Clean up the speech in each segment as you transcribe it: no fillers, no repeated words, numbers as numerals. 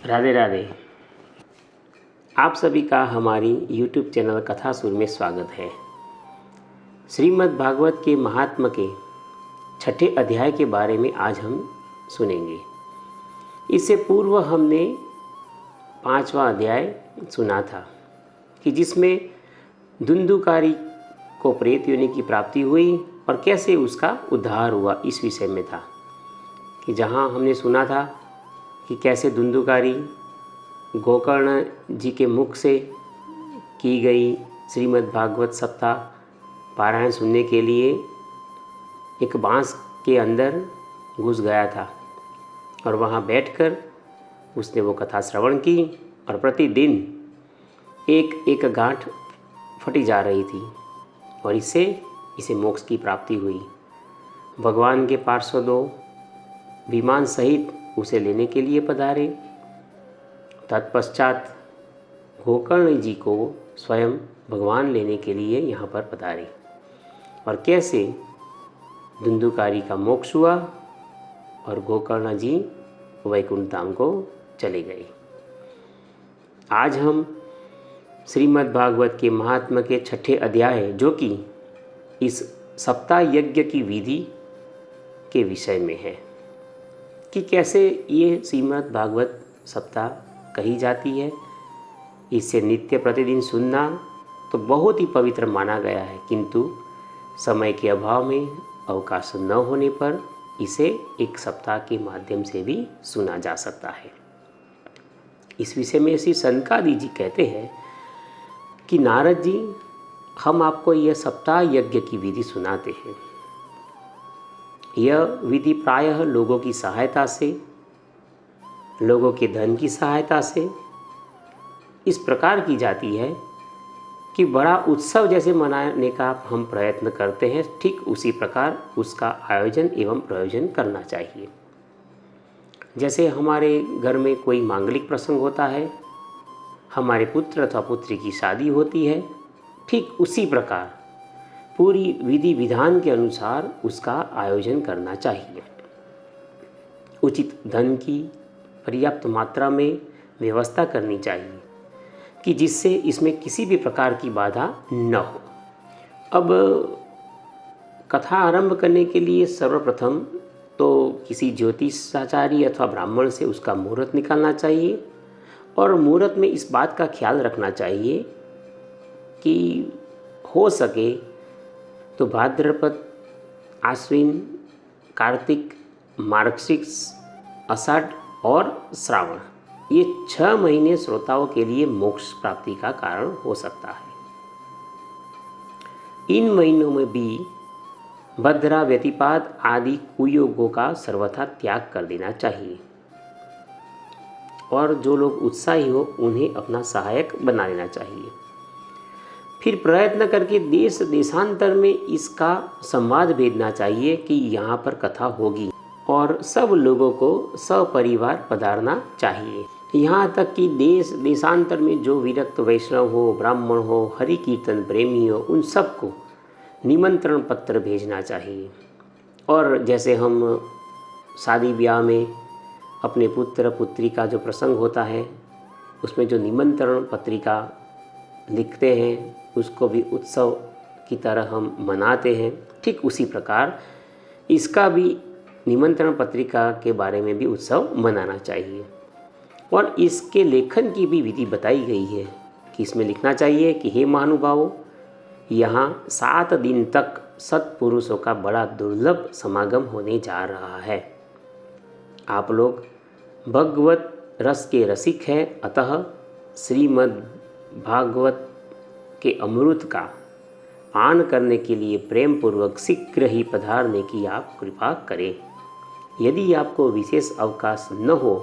राधे राधे। आप सभी का हमारी YouTube चैनल कथा सुर में स्वागत है। श्रीमद् भागवत के महात्म के छठे अध्याय के बारे में आज हम सुनेंगे। इससे पूर्व हमने 5वां अध्याय सुना था कि जिसमें धुंधुकारी को प्रेत योनि की प्राप्ति हुई और कैसे उसका उद्धार हुआ, इस विषय में था कि जहाँ हमने सुना था कि कैसे धुंधुकारी गोकर्ण जी के मुख से की गई श्रीमद् भागवत सप्ताह पारायण सुनने के लिए एक बांस के अंदर घुस गया था और वहाँ बैठकर उसने वो कथा श्रवण की और प्रतिदिन एक एक गांठ फटी जा रही थी और इसे मोक्ष की प्राप्ति हुई। भगवान के पार्षदों विमान सहित उसे लेने के लिए पधारे। तत्पश्चात गोकर्ण जी को स्वयं भगवान लेने के लिए यहाँ पर पधारे और कैसे धुंधुकारी का मोक्ष हुआ और गोकर्ण जी वैकुंठ धाम को चले गए। आज हम श्रीमद् भागवत के महात्म के छठे अध्याय, जो कि इस सप्ताह यज्ञ की विधि के विषय में है कि कैसे ये श्रीमद् भागवत सप्ताह कही जाती है। इसे नित्य प्रतिदिन सुनना तो बहुत ही पवित्र माना गया है, किंतु समय के अभाव में अवकाश न होने पर इसे एक सप्ताह के माध्यम से भी सुना जा सकता है। इस विषय में श्री सनकादि जी कहते हैं कि नारद जी, हम आपको यह सप्ताह यज्ञ की विधि सुनाते हैं। यह विधि प्रायः लोगों की सहायता से, लोगों के धन की सहायता से इस प्रकार की जाती है कि बड़ा उत्सव जैसे मनाने का हम प्रयत्न करते हैं, ठीक उसी प्रकार उसका आयोजन एवं प्रयोजन करना चाहिए। जैसे हमारे घर में कोई मांगलिक प्रसंग होता है, हमारे पुत्र अथवा पुत्री की शादी होती है, ठीक उसी प्रकार पूरी विधि विधान के अनुसार उसका आयोजन करना चाहिए। उचित धन की पर्याप्त मात्रा में व्यवस्था करनी चाहिए कि जिससे इसमें किसी भी प्रकार की बाधा न हो। अब कथा आरंभ करने के लिए सर्वप्रथम तो किसी ज्योतिषाचार्य अथवा ब्राह्मण से उसका मुहूर्त निकालना चाहिए और मुहूर्त में इस बात का ख्याल रखना चाहिए कि हो सके तो भाद्रपद, आश्विन, कार्तिक, मार्गशीर्ष, आषाढ़ और श्रावण, ये 6 महीने श्रोताओं के लिए मोक्ष प्राप्ति का कारण हो सकता है। इन महीनों में भी भद्रा, व्यतिपात आदि कुयोगों का सर्वथा त्याग कर देना चाहिए और जो लोग उत्साही हो उन्हें अपना सहायक बना लेना चाहिए। फिर प्रयत्न करके देश देशांतर में इसका संवाद भेजना चाहिए कि यहाँ पर कथा होगी और सब लोगों को सपरिवार पधारना चाहिए। यहाँ तक कि देश देशांतर में जो विरक्त वैष्णव हो, ब्राह्मण हो, हरि कीर्तन प्रेमी हो, उन सबको निमंत्रण पत्र भेजना चाहिए। और जैसे हम शादी ब्याह में अपने पुत्र पुत्री का जो प्रसंग होता है उसमें जो निमंत्रण पत्रिका लिखते हैं उसको भी उत्सव की तरह हम मनाते हैं, ठीक उसी प्रकार इसका भी निमंत्रण पत्रिका के बारे में भी उत्सव मनाना चाहिए। और इसके लेखन की भी विधि बताई गई है कि इसमें लिखना चाहिए कि हे महानुभावों, यहाँ 7 दिन तक सत्पुरुषों का बड़ा दुर्लभ समागम होने जा रहा है। आप लोग भगवत रस के रसिक हैं, अतः श्रीमद् भागवत के अमृत का पान करने के लिए प्रेम पूर्वक शीघ्र ही पधारने की आप कृपा करें। यदि आपको विशेष अवकाश न हो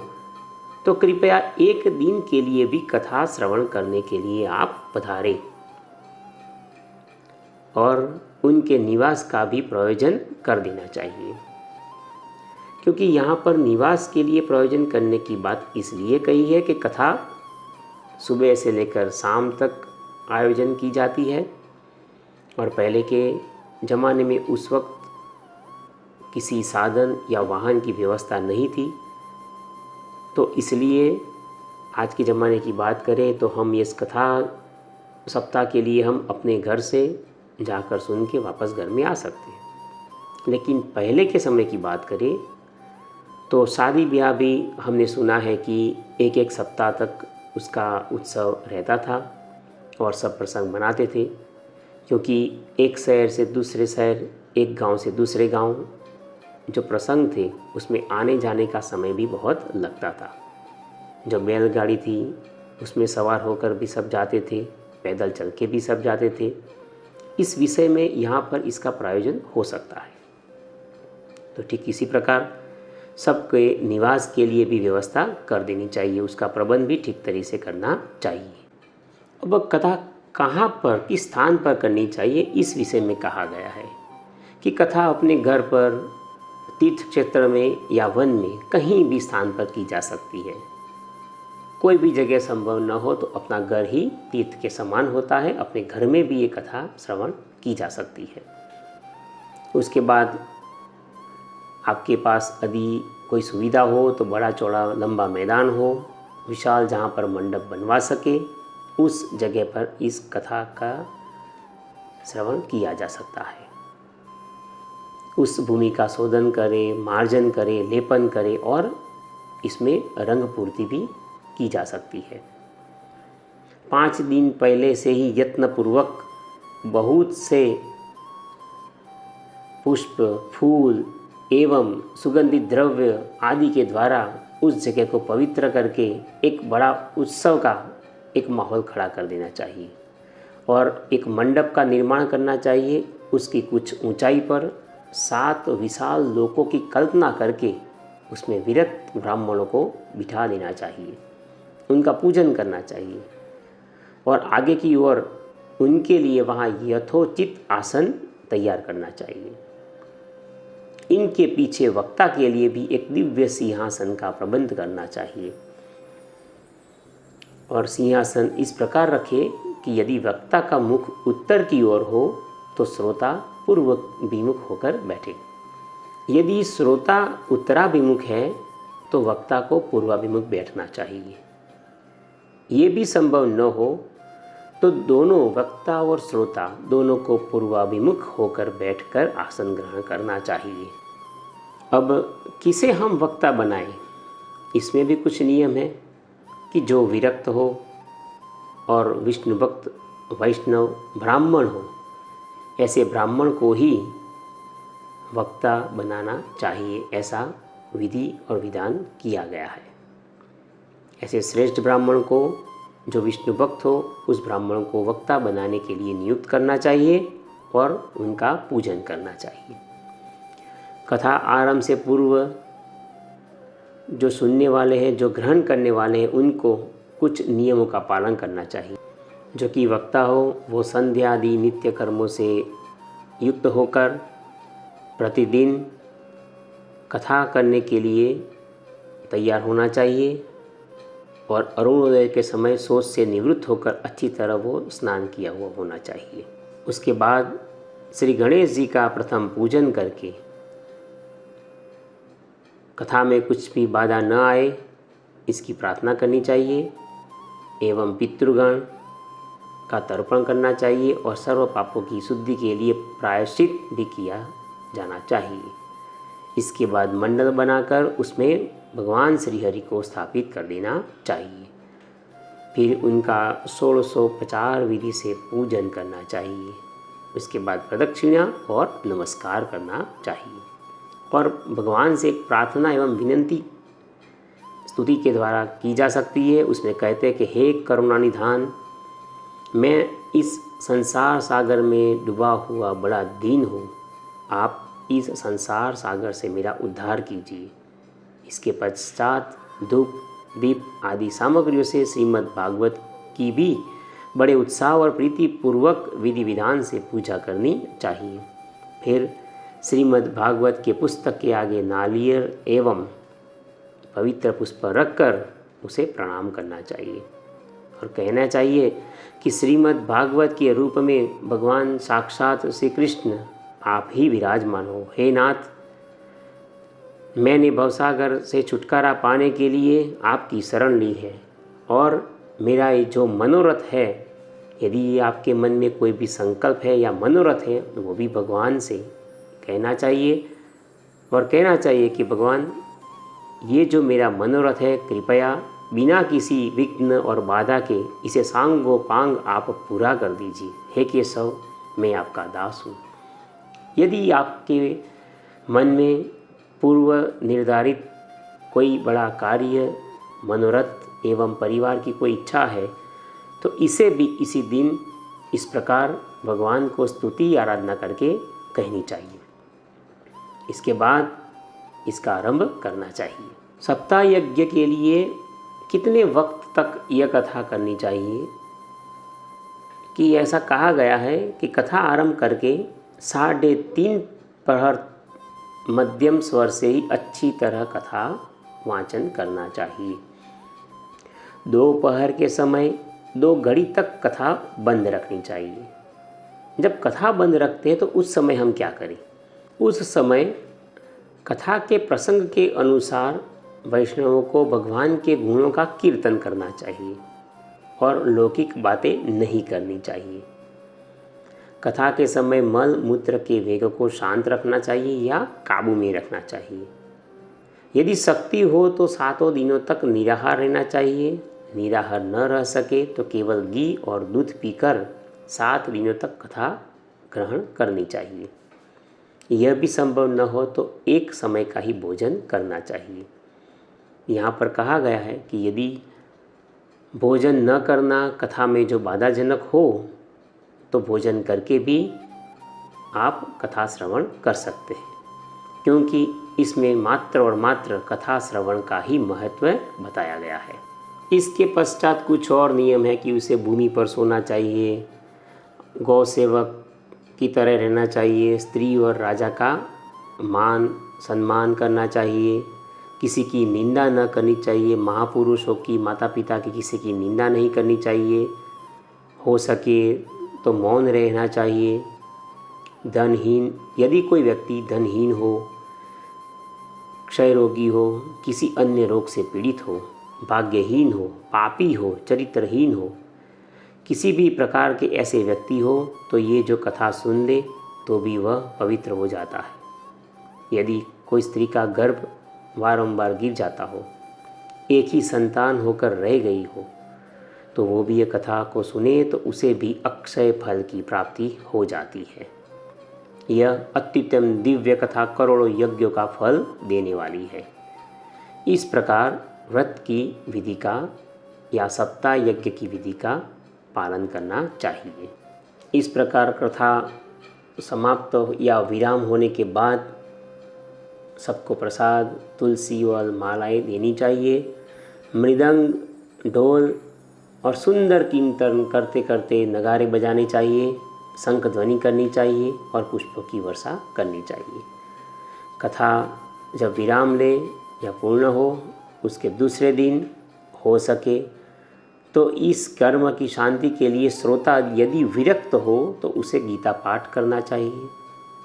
तो कृपया एक दिन के लिए भी कथा श्रवण करने के लिए आप पधारें और उनके निवास का भी प्रयोजन कर देना चाहिए। क्योंकि यहाँ पर निवास के लिए प्रयोजन करने की बात इसलिए कही है कि कथा सुबह से लेकर शाम तक आयोजन की जाती है और पहले के ज़माने में उस वक्त किसी साधन या वाहन की व्यवस्था नहीं थी, तो इसलिए आज के ज़माने की बात करें तो हम इस कथा सप्ताह के लिए हम अपने घर से जाकर सुन के वापस घर में आ सकते हैं। लेकिन पहले के समय की बात करें तो शादी ब्याह भी हमने सुना है कि एक एक सप्ताह तक उसका उत्सव रहता था और सब प्रसंग मनाते थे, क्योंकि एक शहर से दूसरे शहर, एक गांव से दूसरे गांव जो प्रसंग थे उसमें आने जाने का समय भी बहुत लगता था। जो बैलगाड़ी थी उसमें सवार होकर भी सब जाते थे, पैदल चल के भी सब जाते थे। इस विषय में यहाँ पर इसका प्रायोजन हो सकता है। तो ठीक इसी प्रकार सबके निवास के लिए भी व्यवस्था कर देनी चाहिए, उसका प्रबंध भी ठीक तरीके से करना चाहिए। अब कथा कहाँ पर, किस स्थान पर करनी चाहिए, इस विषय में कहा गया है कि कथा अपने घर पर, तीर्थ क्षेत्र में या वन में कहीं भी स्थान पर की जा सकती है। कोई भी जगह संभव न हो तो अपना घर ही तीर्थ के समान होता है, अपने घर में भी ये कथा श्रवण की जा सकती है। उसके बाद आपके पास यदि कोई सुविधा हो तो बड़ा चौड़ा लंबा मैदान हो, विशाल, जहाँ पर मंडप बनवा सके, उस जगह पर इस कथा का श्रवण किया जा सकता है। उस भूमि का शोधन करे, मार्जन करे, लेपन करे और इसमें रंग पूर्ति भी की जा सकती है। 5 दिन पहले से ही यत्नपूर्वक बहुत से पुष्प, फूल एवं सुगंधित द्रव्य आदि के द्वारा उस जगह को पवित्र करके एक बड़ा उत्सव का एक माहौल खड़ा कर देना चाहिए और एक मंडप का निर्माण करना चाहिए। उसकी कुछ ऊंचाई पर 7 विशाल लोकों की कल्पना करके उसमें विरक्त ब्राह्मणों को बिठा देना चाहिए, उनका पूजन करना चाहिए और आगे की ओर उनके लिए वहाँ यथोचित आसन तैयार करना चाहिए। इनके पीछे वक्ता के लिए भी एक दिव्य सिंहासन का प्रबंध करना चाहिए और सिंहासन इस प्रकार रखे कि यदि वक्ता का मुख उत्तर की ओर हो तो श्रोता पूर्वाभिमुख होकर बैठे। यदि श्रोता उत्तराभिमुख है तो वक्ता को पूर्वाभिमुख बैठना चाहिए। ये भी संभव न हो तो दोनों, वक्ता और श्रोता दोनों को पूर्वाभिमुख होकर बैठकर आसन ग्रहण करना चाहिए। अब किसे हम वक्ता बनाएं, इसमें भी कुछ नियम है कि जो विरक्त हो और विष्णु भक्त, वैष्णव, ब्राह्मण हो, ऐसे ब्राह्मण को ही वक्ता बनाना चाहिए, ऐसा विधि और विधान किया गया है। ऐसे श्रेष्ठ ब्राह्मण को, जो विष्णु भक्त हो, उस ब्राह्मण को वक्ता बनाने के लिए नियुक्त करना चाहिए और उनका पूजन करना चाहिए। कथा आरंभ से पूर्व जो सुनने वाले हैं, जो ग्रहण करने वाले हैं, उनको कुछ नियमों का पालन करना चाहिए। जो कि वक्ता हो वो संध्या आदि नित्य कर्मों से युक्त होकर प्रतिदिन कथा करने के लिए तैयार होना चाहिए और अरुणोदय के समय सोच से निवृत्त होकर अच्छी तरह वो स्नान किया हुआ होना चाहिए। उसके बाद श्री गणेश जी का प्रथम पूजन करके कथा में कुछ भी बाधा न आए इसकी प्रार्थना करनी चाहिए एवं पितृगण का तर्पण करना चाहिए और सर्व पापों की शुद्धि के लिए प्रायश्चित भी किया जाना चाहिए। इसके बाद मंडल बनाकर उसमें भगवान श्री हरि को स्थापित कर देना चाहिए। फिर उनका 1650 विधि से पूजन करना चाहिए। उसके बाद प्रदक्षिणा और नमस्कार करना चाहिए और भगवान से एक प्रार्थना एवं विनंती स्तुति के द्वारा की जा सकती है। उसमें कहते हैं कि हे करुणानिधान, मैं इस संसार सागर में डूबा हुआ बड़ा दीन हूँ, आप इस संसार सागर से मेरा उद्धार कीजिए। इसके पश्चात धूप, दीप आदि सामग्रियों से श्रीमद् भागवत की भी बड़े उत्साह और प्रीति पूर्वक विधि विधान से पूजा करनी चाहिए। फिर श्रीमद् भागवत के पुस्तक के आगे नारियल एवं पवित्र पुष्प रखकर उसे प्रणाम करना चाहिए और कहना चाहिए कि श्रीमद् भागवत के रूप में भगवान साक्षात श्री कृष्ण आप ही विराजमान हो। हे नाथ, मैंने भवसागर से छुटकारा पाने के लिए आपकी शरण ली है। और मेरा ये जो मनोरथ है, यदि आपके मन में कोई भी संकल्प है या मनोरथ है तो वो भी भगवान से कहना चाहिए और कहना चाहिए कि भगवान ये जो मेरा मनोरथ है कृपया बिना किसी विघ्न और बाधा के इसे सांगो पांग आप पूरा कर दीजिए। हे केशव, मैं आपका दास हूँ। यदि आपके मन में पूर्व निर्धारित कोई बड़ा कार्य, मनोरथ एवं परिवार की कोई इच्छा है तो इसे भी इसी दिन इस प्रकार भगवान को स्तुति आराधना करके कहनी चाहिए। इसके बाद इसका आरंभ करना चाहिए। सप्ताह यज्ञ के लिए कितने वक्त तक यह कथा करनी चाहिए कि ऐसा कहा गया है कि कथा आरंभ करके 3:30 प्रहर मध्यम स्वर से ही अच्छी तरह कथा वाचन करना चाहिए। दोपहर के समय 2 घड़ी तक कथा बंद रखनी चाहिए। जब कथा बंद रखते हैं तो उस समय हम क्या करें? उस समय कथा के प्रसंग के अनुसार वैष्णवों को भगवान के गुणों का कीर्तन करना चाहिए और लौकिक बातें नहीं करनी चाहिए। कथा के समय मल मूत्र के वेग को शांत रखना चाहिए या काबू में रखना चाहिए। यदि शक्ति हो तो 7 दिनों तक निराहार रहना चाहिए। निराहार न रह सके तो केवल घी और दूध पीकर 7 दिनों तक कथा ग्रहण करनी चाहिए। यह भी संभव न हो तो एक समय का ही भोजन करना चाहिए। यहाँ पर कहा गया है कि यदि भोजन न करना कथा में जो बाधाजनक हो तो भोजन करके भी आप कथा श्रवण कर सकते हैं, क्योंकि इसमें मात्र और मात्र कथा श्रवण का ही महत्व बताया गया है। इसके पश्चात कुछ और नियम है कि उसे भूमि पर सोना चाहिए, गौ सेवक की तरह रहना चाहिए, स्त्री और राजा का मान सम्मान करना चाहिए, किसी की निंदा न करनी चाहिए, महापुरुषों की, माता पिता की किसी की निंदा नहीं करनी चाहिए, हो सके तो मौन रहना चाहिए। धनहीन, यदि कोई व्यक्ति धनहीन हो, क्षय रोगी हो, किसी अन्य रोग से पीड़ित हो, भाग्यहीन हो, पापी हो, चरित्रहीन हो, किसी भी प्रकार के ऐसे व्यक्ति हो तो ये जो कथा सुन ले तो भी वह पवित्र हो जाता है। यदि कोई स्त्री का गर्भ बारंबार गिर जाता हो, एक ही संतान होकर रह गई हो, तो वो भी ये कथा को सुने तो उसे भी अक्षय फल की प्राप्ति हो जाती है। यह अत्युत्तम दिव्य कथा करोड़ों यज्ञों का फल देने वाली है। इस प्रकार व्रत की विधि का या सप्ताह यज्ञ की विधि का पालन करना चाहिए। इस प्रकार कथा समाप्त या विराम होने के बाद सबको प्रसाद, तुलसी और मालाएं देनी चाहिए। मृदंग, ढोल और सुंदर कीर्तन करते करते नगारे बजाने चाहिए, शंख ध्वनि करनी चाहिए और पुष्पों की वर्षा करनी चाहिए। कथा जब विराम ले या पूर्ण हो, उसके दूसरे दिन हो सके तो इस कर्म की शांति के लिए श्रोता यदि विरक्त हो तो उसे गीता पाठ करना चाहिए।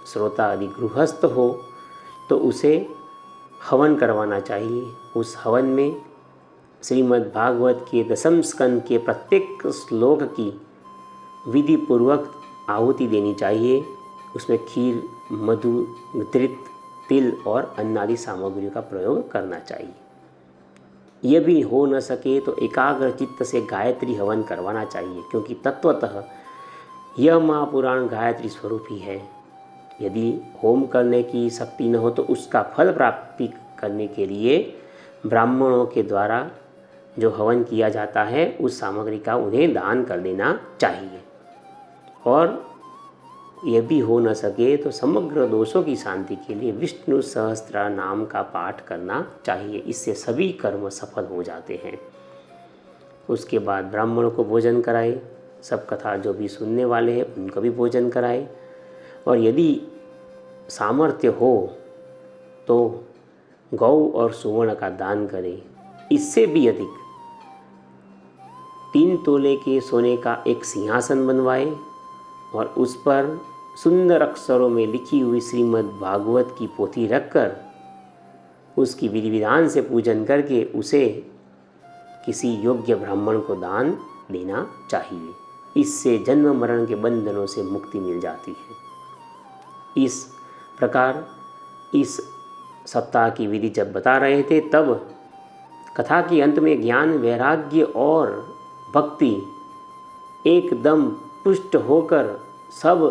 श्रोता यदि गृहस्थ हो तो उसे हवन करवाना चाहिए। उस हवन में श्रीमद् भागवत के 10वें स्कंद के प्रत्येक श्लोक की विधि पूर्वक आहुति देनी चाहिए। उसमें खीर, मधु, घृत, तिल और अन्न आदि सामग्रियों का प्रयोग करना चाहिए। यह भी हो न सके तो एकाग्र चित्त से गायत्री हवन करवाना चाहिए, क्योंकि तत्वतः यह महापुराण गायत्री स्वरूप ही है। यदि होम करने की शक्ति न हो तो उसका फल प्राप्ति करने के लिए ब्राह्मणों के द्वारा जो हवन किया जाता है उस सामग्री का उन्हें दान कर देना चाहिए। और यह भी हो न सके तो समग्र दोषों की शांति के लिए विष्णु सहस्त्र नाम का पाठ करना चाहिए। इससे सभी कर्म सफल हो जाते हैं। उसके बाद ब्राह्मणों को भोजन कराए, सब कथा जो भी सुनने वाले हैं उनको भी भोजन कराए, और यदि सामर्थ्य हो तो गौ और सुवर्ण का दान करें। इससे भी अधिक 3 तोले के सोने का एक सिंहासन बनवाए और उस पर सुंदर अक्षरों में लिखी हुई श्रीमद् भागवत की पोथी रखकर उसकी विधि विधान से पूजन करके उसे किसी योग्य ब्राह्मण को दान देना चाहिए। इससे जन्म मरण के बंधनों से मुक्ति मिल जाती है। इस प्रकार इस सप्ताह की विधि जब बता रहे थे तब कथा के अंत में ज्ञान, वैराग्य और भक्ति एकदम पुष्ट होकर सब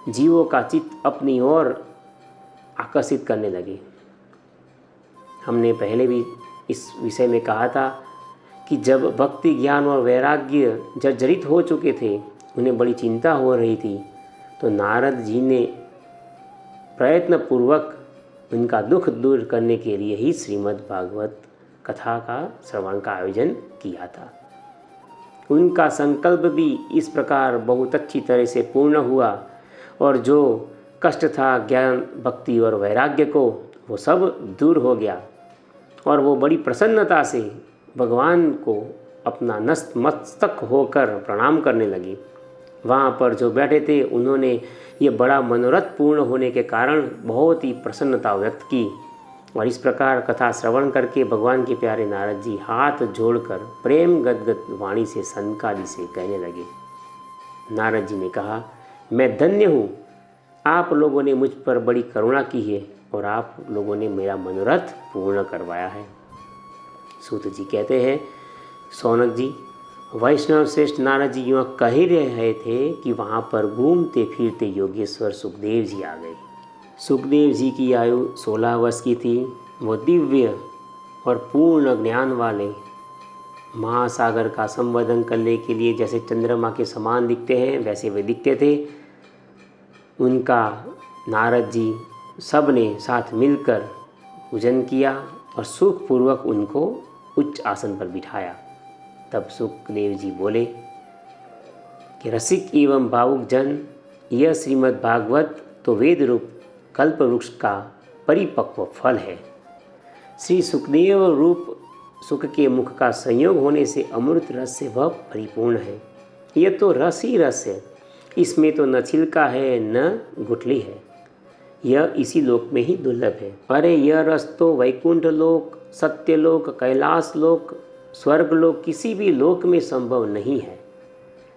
जीवों का चित्त अपनी ओर आकर्षित करने लगे। हमने पहले भी इस विषय में कहा था कि जब भक्ति, ज्ञान और वैराग्य जर्जरित हो चुके थे, उन्हें बड़ी चिंता हो रही थी, तो नारद जी ने प्रयत्नपूर्वक उनका दुख दूर करने के लिए ही श्रीमद् भागवत कथा का श्रवण का आयोजन किया था। उनका संकल्प भी इस प्रकार बहुत अच्छी तरह से पूर्ण हुआ और जो कष्ट था ज्ञान, भक्ति और वैराग्य को, वो सब दूर हो गया और वो बड़ी प्रसन्नता से भगवान को अपना नतमस्तक होकर प्रणाम करने लगी। वहाँ पर जो बैठे थे उन्होंने ये बड़ा मनोरथ पूर्ण होने के कारण बहुत ही प्रसन्नता व्यक्त की और इस प्रकार कथा श्रवण करके भगवान के प्यारे नारद जी हाथ जोड़कर प्रेम गदगद वाणी से सनकादि से कहने लगे। नारद जी ने कहा, मैं धन्य हूँ, आप लोगों ने मुझ पर बड़ी करुणा की है और आप लोगों ने मेरा मनोरथ पूर्ण करवाया है। सूत जी कहते हैं, सौनक जी, वैष्णव श्रेष्ठ नारद जी यूँ कह ही रहे थे कि वहाँ पर घूमते फिरते योगेश्वर सुखदेव जी आ गए। सुखदेव जी की आयु 16 वर्ष की थी। वो दिव्य और पूर्ण ज्ञान वाले महासागर का संवर्धन करने के लिए जैसे चंद्रमा के समान दिखते हैं वैसे वे दिखते थे। उनका नारद जी सब ने साथ मिलकर पूजन किया और सुखपूर्वक उनको उच्च आसन पर बिठाया। तब सुखदेव जी बोले कि रसिक एवं भावुक जन, यह श्रीमद् भागवत तो वेद रूप कल्प वृक्ष का परिपक्व फल है। श्री सुखदेव रूप सुख के मुख का संयोग होने से अमृत रस से वह परिपूर्ण है। यह तो रस ही रस है, इसमें तो न छिलका है न गुठली है। यह इसी लोक में ही दुर्लभ है। अरे यह रस तो वैकुंठ लोक, सत्यलोक, कैलाश लोक, स्वर्ग लोक, किसी भी लोक में संभव नहीं है।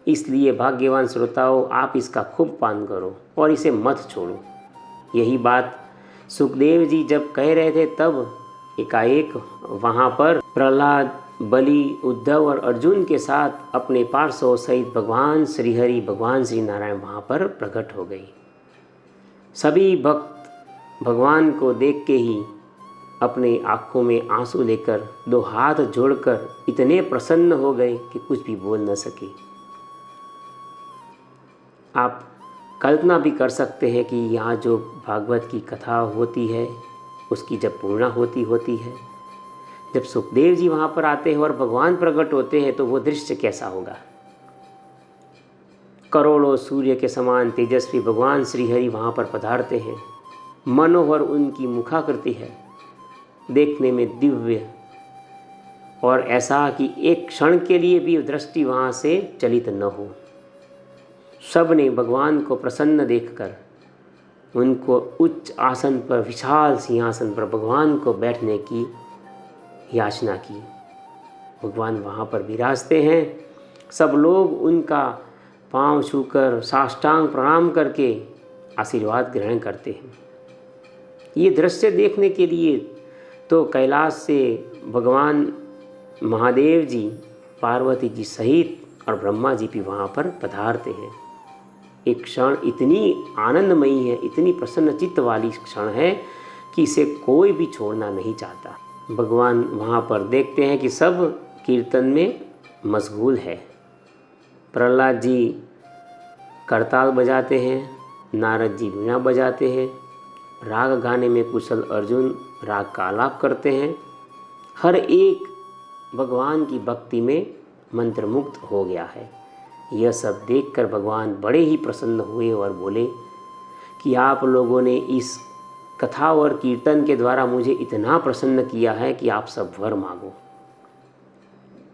इसलिए भाग्यवान श्रोताओं, आप इसका खूब पान करो और इसे मत छोड़ो। यही बात सुखदेव जी जब कह रहे थे तब एकाएक वहाँ पर प्रहलाद, बलि, उद्धव और अर्जुन के साथ अपने पार्षदों सहित भगवान श्रीहरि, भगवान श्री नारायण वहाँ पर प्रकट हो गई। सभी भक्त भगवान को देख के ही अपने आँखों में आंसू लेकर दो हाथ जोड़कर इतने प्रसन्न हो गए कि कुछ भी बोल न सके। आप कल्पना भी कर सकते हैं कि यहाँ जो भागवत की कथा होती है उसकी जब पूर्णाहुति होती है, जब सुखदेव जी वहाँ पर आते हैं और भगवान प्रकट होते हैं तो वो दृश्य कैसा होगा। करोड़ों सूर्य के समान तेजस्वी भगवान श्रीहरि वहाँ पर पधारते हैं। मनोहर उनकी मुखाकृति है, देखने में दिव्य, और ऐसा कि एक क्षण के लिए भी दृष्टि वहाँ से चलित न हो। सब ने भगवान को प्रसन्न देखकर उनको उच्च आसन पर, विशाल सिंहासन पर भगवान को बैठने की याचना की। भगवान वहाँ पर विराजते हैं। सब लोग उनका पांव छूकर साष्टांग प्रणाम करके आशीर्वाद ग्रहण करते हैं। ये दृश्य देखने के लिए तो कैलाश से भगवान महादेव जी, पार्वती जी सहित और ब्रह्मा जी भी वहाँ पर पधारते हैं। एक क्षण इतनी आनंदमयी है, इतनी प्रसन्न चित्त वाली क्षण है कि इसे कोई भी छोड़ना नहीं चाहता। भगवान वहाँ पर देखते हैं कि सब कीर्तन में मशगूल है। प्रहलाद जी करताल बजाते हैं, नारद जी वीणा बजाते हैं, राग गाने में कुशल अर्जुन राग का आलाप करते हैं। हर एक भगवान की भक्ति में मंत्रमुग्ध हो गया है। यह सब देखकर भगवान बड़े ही प्रसन्न हुए और बोले कि आप लोगों ने इस कथा और कीर्तन के द्वारा मुझे इतना प्रसन्न किया है कि आप सब वर मांगो।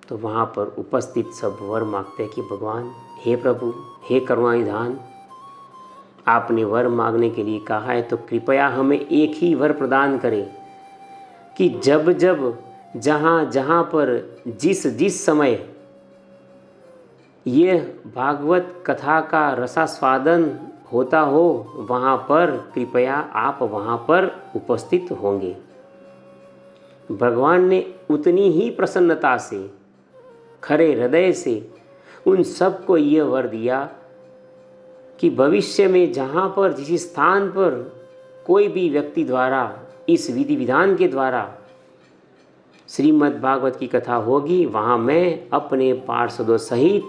तो वहाँ पर उपस्थित सब वर मांगते हैं कि भगवान, हे प्रभु, हे करुणानिधान, आपने वर मांगने के लिए कहा है तो कृपया हमें एक ही वर प्रदान करें कि जब जब जहाँ जहाँ पर जिस जिस समय यह भागवत कथा का रसास्वादन होता हो, वहाँ पर कृपया आप वहाँ पर उपस्थित होंगे। भगवान ने उतनी ही प्रसन्नता से, खरे हृदय से उन सबको यह वर दिया कि भविष्य में जहाँ पर जिस स्थान पर कोई भी व्यक्ति द्वारा इस विधि विधान के द्वारा श्रीमद् भागवत की कथा होगी, वहाँ मैं अपने पार्षदों सहित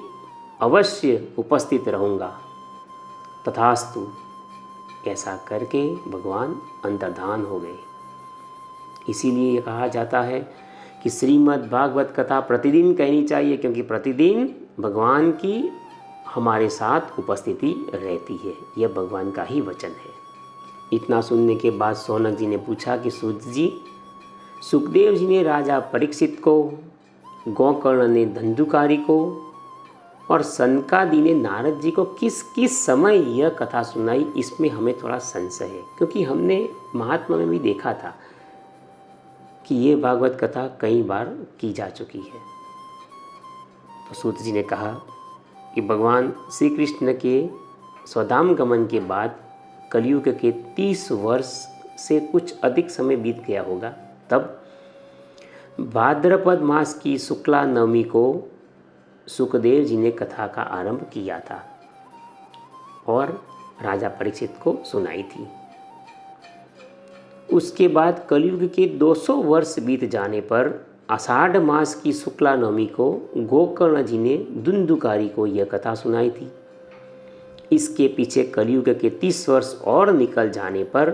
अवश्य उपस्थित रहूँगा। तथास्तु। ऐसा करके भगवान अंतर्धान हो गए। इसीलिए ये कहा जाता है कि श्रीमद् भागवत कथा प्रतिदिन कहनी चाहिए, क्योंकि प्रतिदिन भगवान की हमारे साथ उपस्थिति रहती है। यह भगवान का ही वचन है। इतना सुनने के बाद शौनक जी ने पूछा कि सूत जी, सुखदेव जी ने राजा परीक्षित को, गोकर्ण ने धंधुकारी को और सनकादि ने नारद जी को किस किस समय यह कथा सुनाई, इसमें हमें थोड़ा संशय है। क्योंकि हमने महात्मा में भी देखा था कि ये भागवत कथा कई बार की जा चुकी है। तो सूत जी ने कहा कि भगवान श्री कृष्ण के स्वधाम गमन के बाद कलयुग के 30 वर्ष से कुछ अधिक समय बीत गया होगा। तब भाद्रपद मास की शुक्ला नवमी को सुखदेव जी ने कथा का आरंभ किया था और राजा परीक्षित को सुनाई थी। उसके बाद कलयुग के 200 वर्ष बीत जाने पर आषाढ़ मास की शुक्ला नवमी को गोकर्ण जी ने धुंधुकारी को यह कथा सुनाई थी। इसके पीछे कलयुग के 30 वर्ष और निकल जाने पर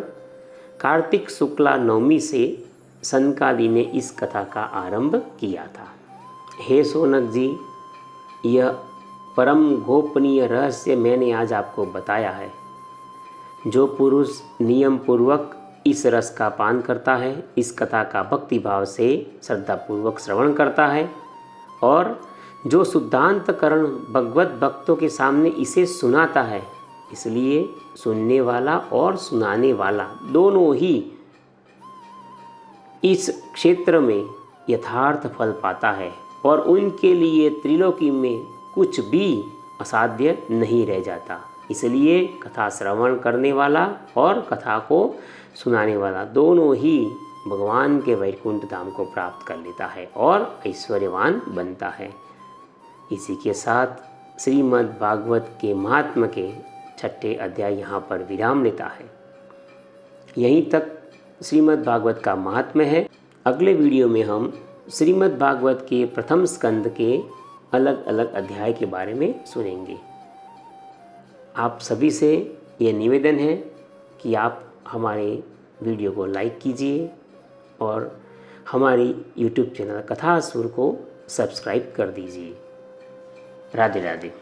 कार्तिक शुक्ला नवमी से सनकादि ने इस कथा का आरंभ किया था। हे शौनक जी, यह परम गोपनीय रहस्य मैंने आज आपको बताया है। जो पुरुष नियम पूर्वक इस रस का पान करता है, इस कथा का भक्ति भाव से श्रद्धापूर्वक श्रवण करता है और जो शुद्धांतकरण भगवत भक्तों के सामने इसे सुनाता है, इसलिए सुनने वाला और सुनाने वाला दोनों ही इस क्षेत्र में यथार्थ फल पाता है और उनके लिए त्रिलोकी में कुछ भी असाध्य नहीं रह जाता। इसलिए कथा श्रवण करने वाला और कथा को सुनाने वाला दोनों ही भगवान के वैकुंठ धाम को प्राप्त कर लेता है और ऐश्वर्यवान बनता है। इसी के साथ श्रीमद् भागवत के महात्म के 6ठे अध्याय यहाँ पर विराम लेता है। यहीं तक श्रीमद् भागवत का महात्म्य है। अगले वीडियो में हम श्रीमद् भागवत के प्रथम स्कंद के अलग अलग अध्याय के बारे में सुनेंगे। आप सभी से ये निवेदन है कि आप हमारे वीडियो को लाइक कीजिए और हमारी YouTube चैनल कथा सुर को सब्सक्राइब कर दीजिए। राधे राधे।